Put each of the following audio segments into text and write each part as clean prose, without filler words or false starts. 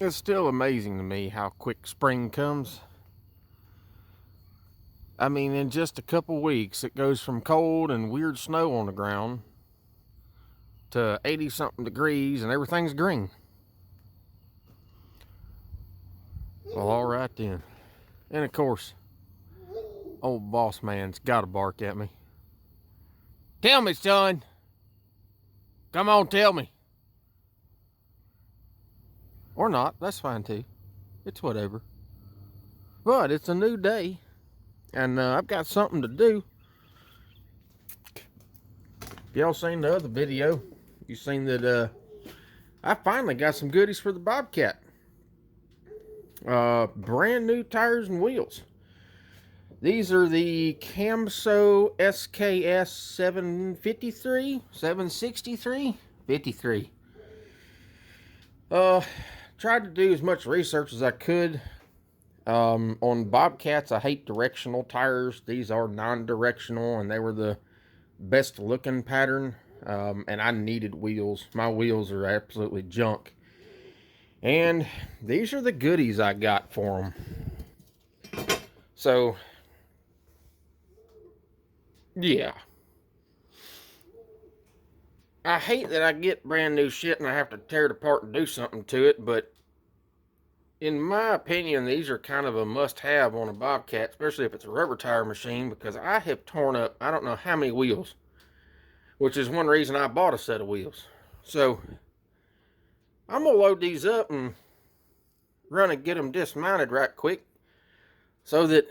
It's still amazing to me how quick spring comes. I mean, in just a couple weeks, it goes from cold and weird snow on the ground to 80 something degrees and everything's green. Well, all right then. And of course, old boss man's got to bark at me. Tell me, son. Come on, tell me. Or not, that's fine too. It's whatever. But it's a new day, and I've got something to do. Y'all seen the other video? You seen that I finally got some goodies for the Bobcat. Brand new tires and wheels. These are the Camso SKS 753, 763, 53. Tried to do as much research as I could. On Bobcats, I hate directional tires. These are non-directional, and they were the best looking pattern. And I needed wheels. My wheels are absolutely junk. And these are the goodies I got for them. So, yeah. I hate that I get brand new shit and I have to tear it apart and do something to it, but in my opinion, these are kind of a must-have on a Bobcat, especially if it's a rubber tire machine, because I have torn up I don't know how many wheels, which is one reason I bought a set of wheels. So, I'm going to load these up and run and get them dismounted right quick so that,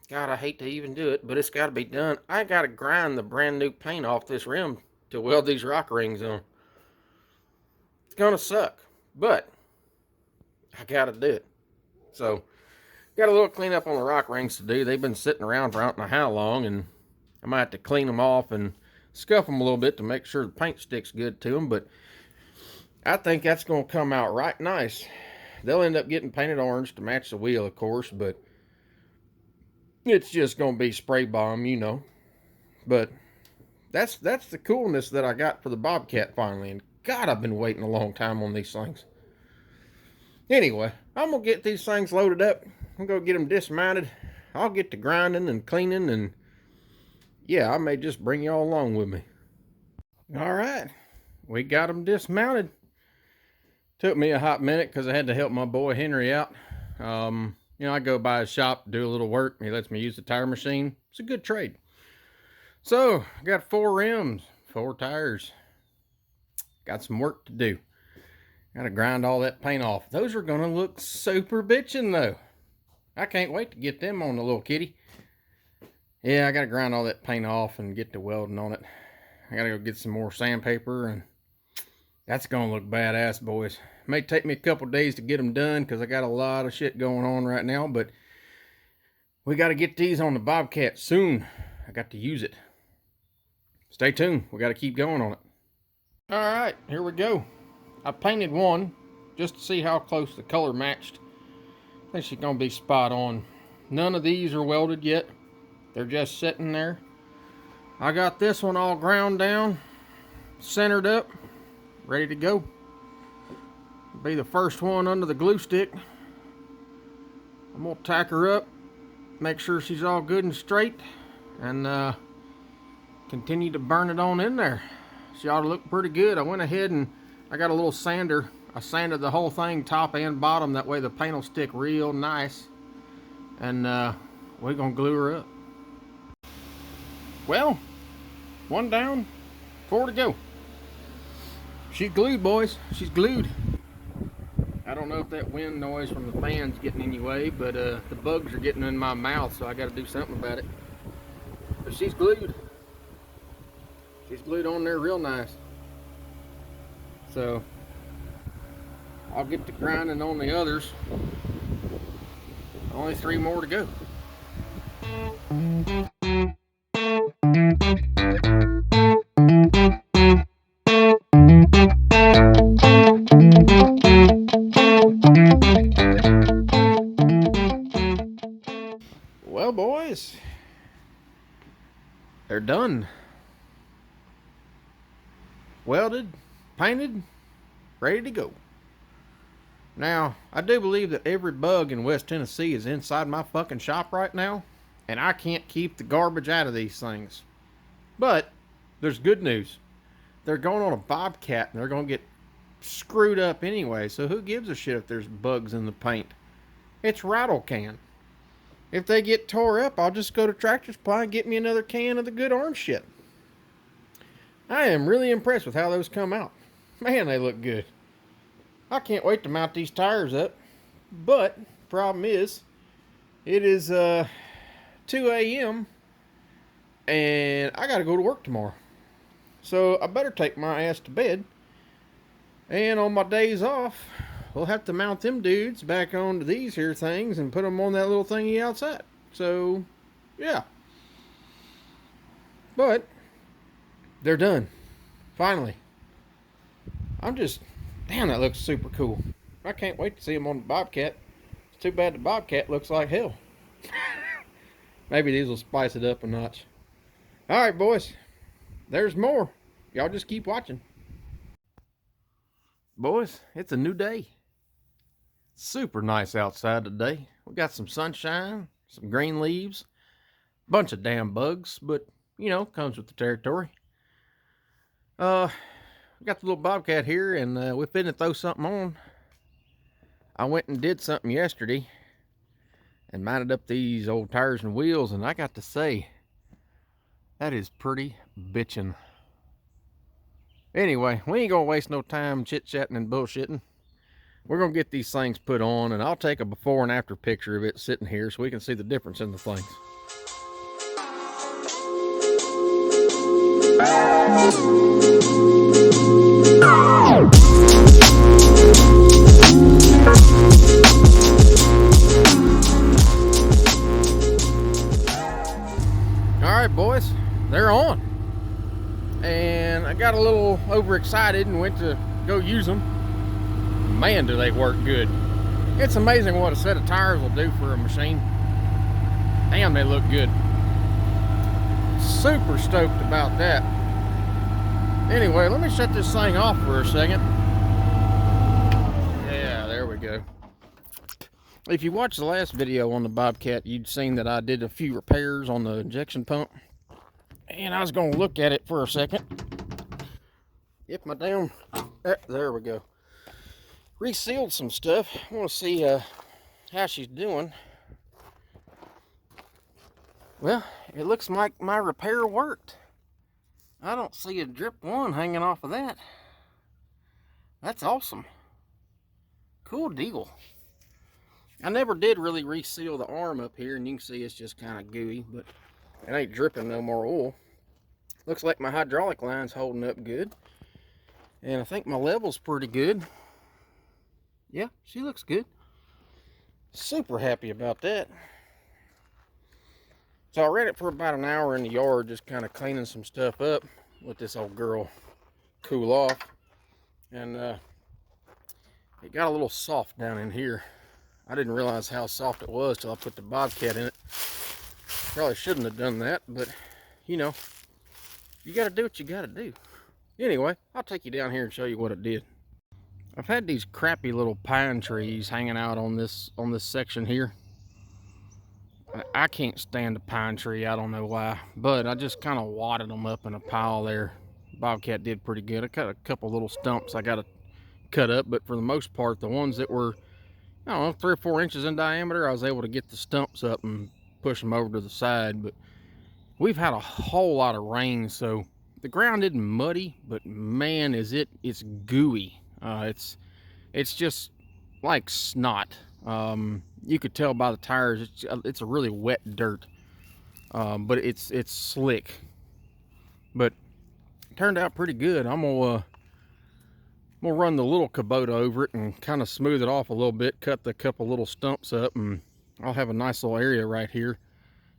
God, I hate to even do it, but it's got to be done. I got to grind the brand new paint off this rim to weld these rock rings on. It's going to suck, but I got to do it. So, got a little cleanup on the rock rings to do. They've been sitting around for I don't know how long, and I might have to clean them off and scuff them a little bit to make sure the paint sticks good to them, but I think that's going to come out right nice. They'll end up getting painted orange to match the wheel, of course, but it's just going to be spray bomb, you know. But that's the coolness that I got for the Bobcat finally, and God, I've been waiting a long time on these things. Anyway, I'm going to get these things loaded up. I'm going to get them dismounted. I'll get to grinding and cleaning, and yeah, I may just bring y'all along with me. All right, we got them dismounted. Took me a hot minute because I had to help my boy Henry out. You know, I go by his shop, do a little work, and he lets me use the tire machine. It's a good trade. So, I got 4 rims, 4 tires. Got some work to do. Got to grind all that paint off. Those are going to look super bitchin' though. I can't wait to get them on the little kitty. Yeah, I got to grind all that paint off and get to welding on it. I got to go get some more sandpaper, and that's going to look badass, boys. It may take me a couple days to get them done because I got a lot of shit going on right now, but we got to get these on the Bobcat soon. I got to use it. Stay tuned. We got to keep going on it. All right, here we go. I painted one just to see how close the color matched. I think she's going to be spot on. None of these are welded yet. They're just sitting there. I got this one all ground down, centered up, ready to go. Be the first one under the glue stick. I'm going to tack her up, make sure she's all good and straight, and continue to burn it on in there. She ought to look pretty good. I went ahead and I got a little sander. I sanded the whole thing top and bottom. That way the paint will stick real nice. And we're going to glue her up. Well, 1 down, 4 to go. She's glued, boys. She's glued. I don't know if that wind noise from the fan's getting in your way, but the bugs are getting in my mouth, so I got to do something about it. But she's glued. She's glued on there real nice. So I'll get to grinding on the others. Only 3 more to go. Well, boys, they're done. Welded, painted, ready to go. Now, I do believe that every bug in West Tennessee is inside my fucking shop right now, and I can't keep the garbage out of these things. But there's good news. They're going on a bobcat and they're going to get screwed up anyway, so who gives a shit if there's bugs in the paint? It's rattle can. If they get tore up, I'll just go to Tractor Supply and get me another can of the good orange shit. I am really impressed with how those come out. Man, they look good. I can't wait to mount these tires up. But, problem is, it is 2 a.m. and I gotta go to work tomorrow. So I better take my ass to bed. And on my days off, we'll have to mount them dudes back onto these here things and put them on that little thingy outside. So, yeah. But, they're done. Finally. Damn, that looks super cool. I can't wait to see them on the bobcat. It's too bad the bobcat looks like hell. Maybe these will spice it up a notch. Alright, boys. There's more. Y'all just keep watching. Boys, it's a new day. Super nice outside today. We got some sunshine, some green leaves, bunch of damn bugs, but, you know, comes with the territory. We got the little bobcat here, and we're finna throw something on. I went and did something yesterday and mounted up these old tires and wheels, and I got to say, that is pretty bitchin'. Anyway, we ain't gonna waste no time chit-chatting and bullshitting. We're gonna get these things put on, and I'll take a before and after picture of it sitting here so we can see the difference in the things. Alright, boys, they're on. And I got a little overexcited and went to go use them. Man, do they work good. It's amazing what a set of tires will do for a machine. Damn, they look good. Super stoked about that. Anyway, let me shut this thing off for a second. Yeah, there we go. If you watched the last video on the Bobcat, you'd seen that I did a few repairs on the injection pump. And I was going to look at it for a second. If my damn... there we go. Resealed some stuff. I want to see how she's doing. Well, it looks like my repair worked. I don't see a drip one hanging off of that. That's awesome. Cool deal. I never did really reseal the arm up here, and you can see it's just kind of gooey, but it ain't dripping no more oil. Looks like my hydraulic line's holding up good. And I think my level's pretty good. Yeah, she looks good. Super happy about that. So I ran it for about an hour in the yard, just kind of cleaning some stuff up. Let this old girl cool off. And it got a little soft down in here. I didn't realize how soft it was till I put the Bobcat in it. Probably shouldn't have done that, but you know, you got to do what you got to do. Anyway, I'll take you down here and show you what it did. I've had these crappy little pine trees hanging out on this section here. I can't stand a pine tree, I don't know why, but I just kind of wadded them up in a pile there. Bobcat did pretty good. I cut a couple little stumps I got to cut up, but for the most part, the ones that were, I don't know, 3 or 4 inches in diameter, I was able to get the stumps up and push them over to the side. But we've had a whole lot of rain, so the ground isn't muddy, but man, it's gooey. It's just like snot. You could tell by the tires, it's a really wet dirt, but it's slick. But it turned out pretty good. I'm gonna run the little Kubota over it and kind of smooth it off a little bit, cut the couple little stumps up, and I'll have a nice little area right here.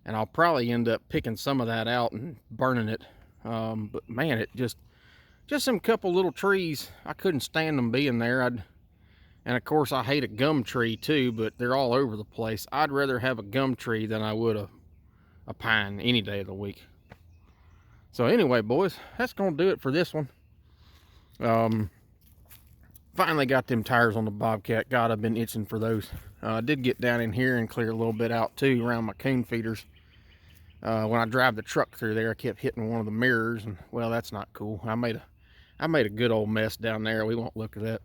And I'll probably end up picking some of that out and burning it. But man, it just some couple little trees, I couldn't stand them being there. And of course, I hate a gum tree too, but they're all over the place. I'd rather have a gum tree than I would a pine any day of the week. So anyway, boys, that's gonna do it for this one. Finally got them tires on the Bobcat. God, I've been itching for those. I did get down in here and clear a little bit out too around my coon feeders. When I drive the truck through there, I kept hitting one of the mirrors, and well, that's not cool. I made a good old mess down there. We won't look at that.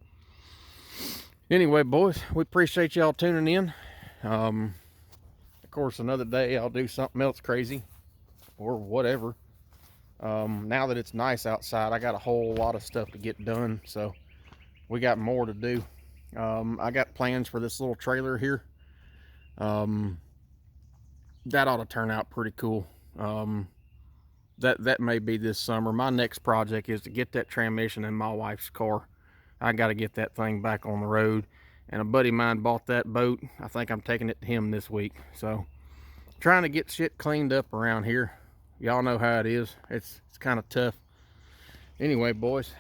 Anyway, boys, we appreciate y'all tuning in. Of course, another day I'll do something else crazy or whatever. Now that it's nice outside, I got a whole lot of stuff to get done, so we got more to do. I got plans for this little trailer here. That ought to turn out pretty cool. That may be this summer. My next project is to get that transmission in my wife's car. I got to get that thing back on the road. And a buddy of mine bought that boat. I think I'm taking it to him this week. So, trying to get shit cleaned up around here. Y'all know how it is. It's kind of tough. Anyway, boys,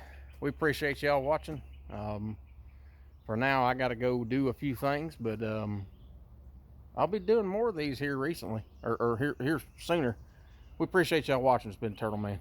we appreciate y'all watching. For now, I got to go do a few things, but I'll be doing more of these here recently, or here sooner. We appreciate y'all watching. It's been Turtle Man.